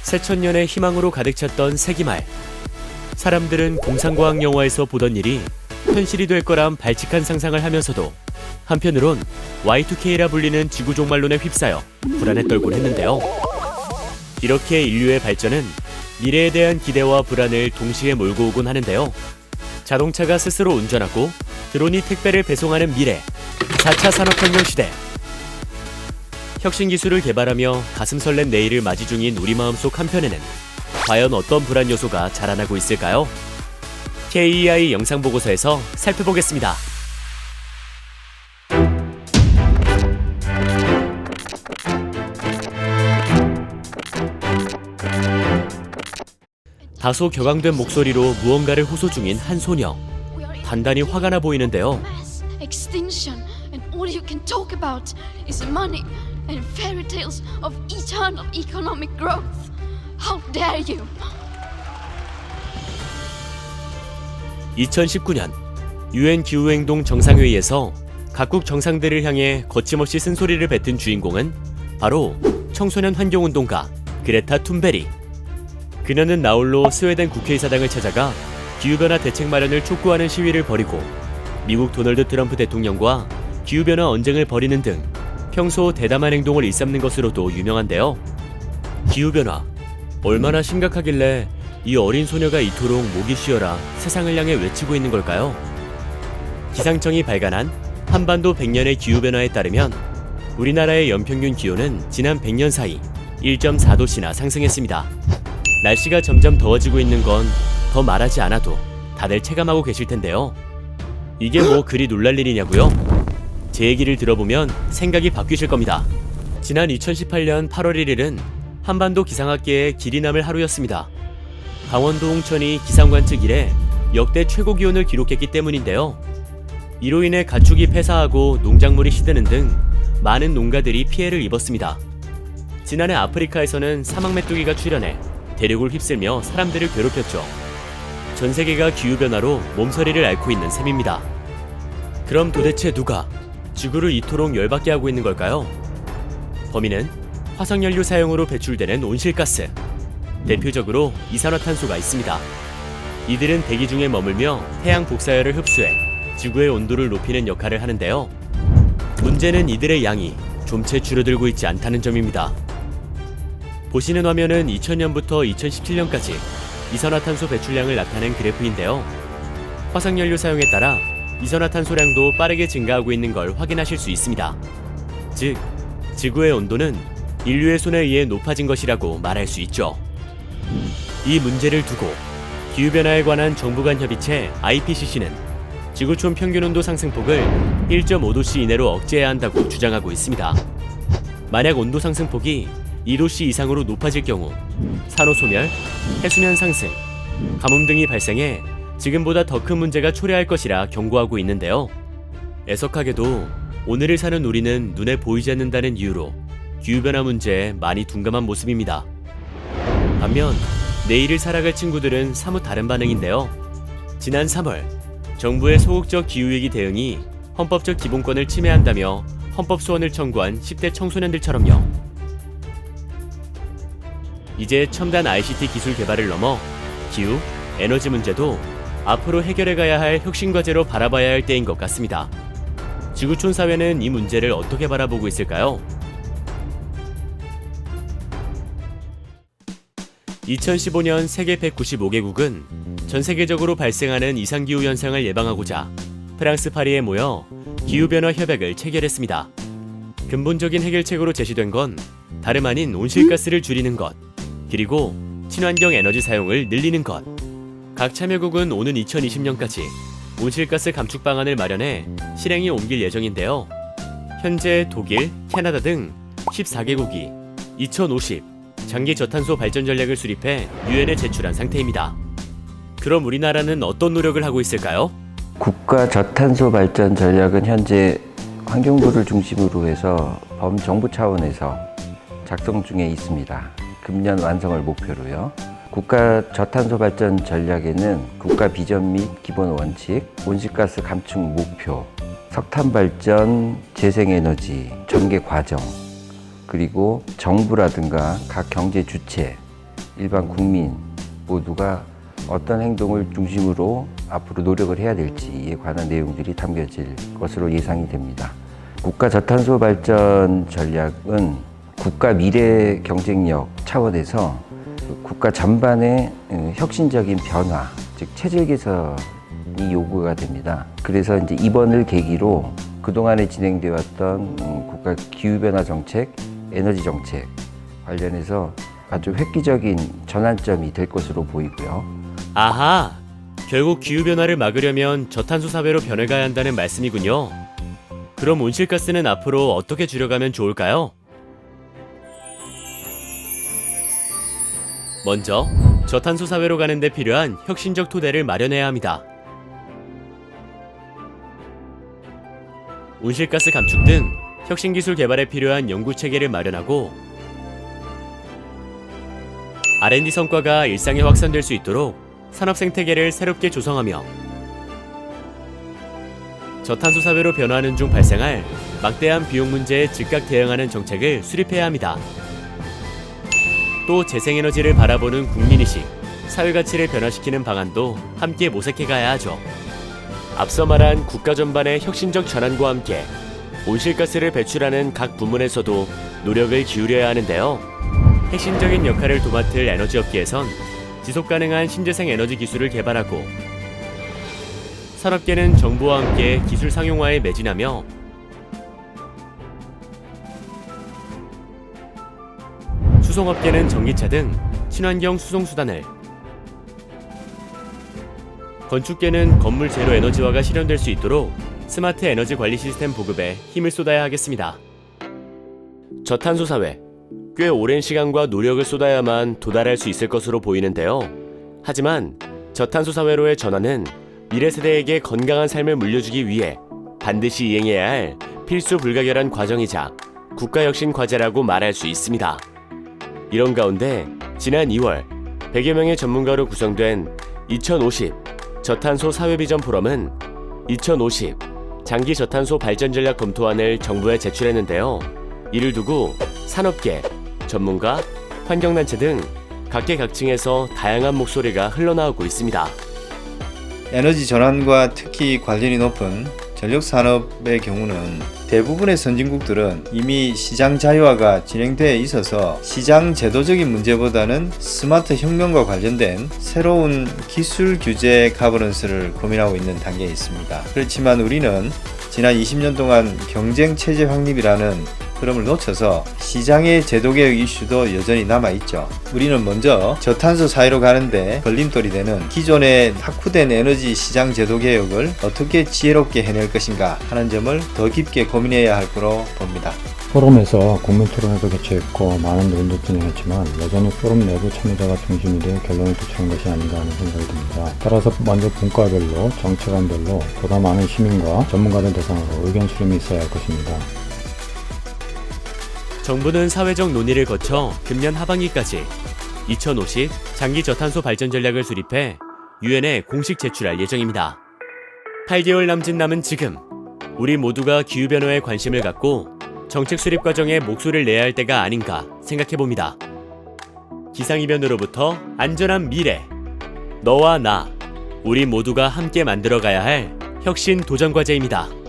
새천년의 희망으로 가득 찼던 세기말. 사람들은 공상과학 영화에서 보던 일이 현실이 될 거란 발칙한 상상을 하면서도 한편으론 Y2K라 불리는 지구 종말론에 휩싸여 불안에 떨곤 했는데요. 이렇게 인류의 발전은 미래에 대한 기대와 불안을 동시에 몰고 오곤 하는데요. 자동차가 스스로 운전하고 드론이 택배를 배송하는 미래, 4차 산업혁명 시대. 혁신 기술을 개발하며 가슴 설렌 내일을 맞이 중인 우리 마음속 한편에는 과연 어떤 불안 요소가 자라나고 있을까요? KEI 영상보고서에서 살펴보겠습니다. 다소 격앙된 목소리로 무언가를 호소 중인 한 소녀. 단단히 화가 나 보이는데요. Extinction and all you can talk about is money and fairy tales of eternal economic growth. How dare you? 2019년 UN 기후행동 정상회의에서 각국 정상들을 향해 거침없이 쓴소리를 뱉은 주인공은 바로 청소년 환경운동가 그레타 툰베리. 그녀는 나홀로 스웨덴 국회의사당을 찾아가 기후변화 대책 마련을 촉구하는 시위를 벌이고 미국 도널드 트럼프 대통령과 기후변화 언쟁을 벌이는 등 평소 대담한 행동을 일삼는 것으로도 유명한데요. 기후변화, 얼마나 심각하길래 이 어린 소녀가 이토록 목이 쉬어라 세상을 향해 외치고 있는 걸까요? 기상청이 발간한 한반도 100년의 기후변화에 따르면 우리나라의 연평균 기온은 지난 100년 사이 1.4도씨나 상승했습니다. 날씨가 점점 더워지고 있는 건 더 말하지 않아도 다들 체감하고 계실 텐데요. 이게 뭐 그리 놀랄 일이냐고요? 제 얘기를 들어보면 생각이 바뀌실 겁니다. 지난 2018년 8월 1일은 한반도 기상학계의 길이 남을 하루였습니다. 강원도 홍천이 기상 관측 이래 역대 최고 기온을 기록했기 때문인데요. 이로 인해 가축이 폐사하고 농작물이 시드는 등 많은 농가들이 피해를 입었습니다. 지난해 아프리카에서는 사막 메뚜기가 출현해 대륙을 휩쓸며 사람들을 괴롭혔죠. 전 세계가 기후변화로 몸서리를 앓고 있는 셈입니다. 그럼 도대체 누가 지구를 이토록 열받게 하고 있는 걸까요? 범인은 화석연료 사용으로 배출되는 온실가스, 대표적으로 이산화탄소가 있습니다. 이들은 대기 중에 머물며 태양 복사열을 흡수해 지구의 온도를 높이는 역할을 하는데요. 문제는 이들의 양이 좀채 줄어들고 있지 않다는 점입니다. 보시는 화면은 2000년부터 2017년까지 이산화탄소 배출량을 나타낸 그래프인데요. 화석연료 사용에 따라 이산화탄소량도 빠르게 증가하고 있는 걸 확인하실 수 있습니다. 즉, 지구의 온도는 인류의 손에 의해 높아진 것이라고 말할 수 있죠. 이 문제를 두고 기후변화에 관한 정부 간 협의체 IPCC는 지구촌 평균온도 상승폭을 1.5도씨 이내로 억제해야 한다고 주장하고 있습니다. 만약 온도 상승폭이 2도씨 이상으로 높아질 경우 산호소멸, 해수면 상승, 가뭄 등이 발생해 지금보다 더 큰 문제가 초래할 것이라 경고하고 있는데요. 애석하게도 오늘을 사는 우리는 눈에 보이지 않는다는 이유로 기후변화 문제에 많이 둔감한 모습입니다. 반면 내일을 살아갈 친구들은 사뭇 다른 반응인데요. 지난 3월 정부의 소극적 기후위기 대응이 헌법적 기본권을 침해한다며 헌법 소원을 청구한 10대 청소년들처럼요. 이제 첨단 ICT 기술 개발을 넘어 기후, 에너지 문제도 앞으로 해결해가야 할 혁신 과제로 바라봐야 할 때인 것 같습니다. 지구촌 사회는 이 문제를 어떻게 바라보고 있을까요? 2015년 세계 195개국은 전 세계적으로 발생하는 이상기후 현상을 예방하고자 프랑스 파리에 모여 기후변화 협약을 체결했습니다. 근본적인 해결책으로 제시된 건 다름 아닌 온실가스를 줄이는 것, 그리고 친환경 에너지 사용을 늘리는 것. 각 참여국은 오는 2020년까지 온실가스 감축 방안을 마련해 실행에 옮길 예정인데요. 현재 독일, 캐나다 등 14개국이 2050 장기 저탄소 발전 전략을 수립해 유엔에 제출한 상태입니다. 그럼 우리나라는 어떤 노력을 하고 있을까요? 국가 저탄소 발전 전략은 현재 환경부를 중심으로 해서 범정부 차원에서 작성 중에 있습니다. 금년 완성을 목표로요. 국가 저탄소 발전 전략에는 국가 비전 및 기본 원칙, 온실가스 감축 목표, 석탄 발전, 재생에너지, 전개 과정, 그리고 정부라든가 각 경제 주체, 일반 국민 모두가 어떤 행동을 중심으로 앞으로 노력을 해야 될지에 관한 내용들이 담겨질 것으로 예상이 됩니다. 국가 저탄소 발전 전략은 국가 미래 경쟁력 차원에서 국가 전반의 혁신적인 변화, 즉 체질 개선이 요구가 됩니다. 그래서 이제 이번을 계기로 그동안에 진행되어 왔던 국가 기후변화 정책, 에너지 정책 관련해서 아주 획기적인 전환점이 될 것으로 보이고요. 아하! 결국 기후변화를 막으려면 저탄소 사회로 변해가야 한다는 말씀이군요. 그럼 온실가스는 앞으로 어떻게 줄여가면 좋을까요? 먼저 저탄소 사회로 가는 데 필요한 혁신적 토대를 마련해야 합니다. 온실가스 감축 등 혁신기술 개발에 필요한 연구체계를 마련하고 R&D 성과가 일상에 확산될 수 있도록 산업 생태계를 새롭게 조성하며 저탄소 사회로 변화하는 중 발생할 막대한 비용 문제에 즉각 대응하는 정책을 수립해야 합니다. 또 재생에너지를 바라보는 국민의식, 사회가치를 변화시키는 방안도 함께 모색해가야 하죠. 앞서 말한 국가 전반의 혁신적 전환과 함께 온실가스를 배출하는 각 부문에서도 노력을 기울여야 하는데요. 핵심적인 역할을 도맡을 에너지업계에선 지속가능한 신재생 에너지 기술을 개발하고 산업계는 정부와 함께 기술 상용화에 매진하며 수송업계는 전기차 등 친환경 수송수단을 건축계는 건물 제로 에너지화가 실현될 수 있도록 스마트 에너지 관리 시스템 보급에 힘을 쏟아야 하겠습니다. 저탄소 사회, 꽤 오랜 시간과 노력을 쏟아야만 도달할 수 있을 것으로 보이는데요. 하지만 저탄소 사회로의 전환은 미래 세대에게 건강한 삶을 물려주기 위해 반드시 이행해야 할 필수 불가결한 과정이자 국가혁신 과제라고 말할 수 있습니다. 이런 가운데 지난 2월 100여 명의 전문가로 구성된 2050 저탄소 사회비전 포럼은 2050 장기 저탄소 발전 전략 검토안을 정부에 제출했는데요. 이를 두고 산업계, 전문가, 환경단체 등 각계각층에서 다양한 목소리가 흘러나오고 있습니다. 에너지 전환과 특히 관련이 높은 전력산업의 경우는 대부분의 선진국들은 이미 시장 자유화가 진행되어 있어서 시장 제도적인 문제보다는 스마트 혁명과 관련된 새로운 기술 규제 가버넌스를 고민하고 있는 단계에 있습니다. 그렇지만 우리는 지난 20년 동안 경쟁 체제 확립이라는 흐름을 놓쳐서 시장의 제도개혁 이슈도 여전히 남아있죠. 우리는 먼저 저탄소 사회로 가는데 걸림돌이 되는 기존의 확후된 에너지 시장 제도개혁을 어떻게 지혜롭게 해낼 것인가 하는 점을 더 깊게 고민해야 할 거로 봅니다. 포럼에서 국민 토론회도 개최했고 많은 논의도 진행했지만 여전히 포럼 내부 참여자가 중심이 돼 결론을 도출한 것이 아닌가 하는 생각이 듭니다. 따라서 먼저 분과별로 정책안별로 보다 많은 시민과 전문가들 대상으로 의견 수렴이 있어야 할 것입니다. 정부는 사회적 논의를 거쳐 금년 하반기까지 2050 장기 저탄소 발전 전략을 수립해 유엔에 공식 제출할 예정입니다. 8개월 남은 지금 우리 모두가 기후변화에 관심을 갖고 정책 수립 과정에 목소리를 내야 할 때가 아닌가 생각해봅니다. 기상이변으로부터 안전한 미래, 너와 나, 우리 모두가 함께 만들어가야 할 혁신 도전 과제입니다.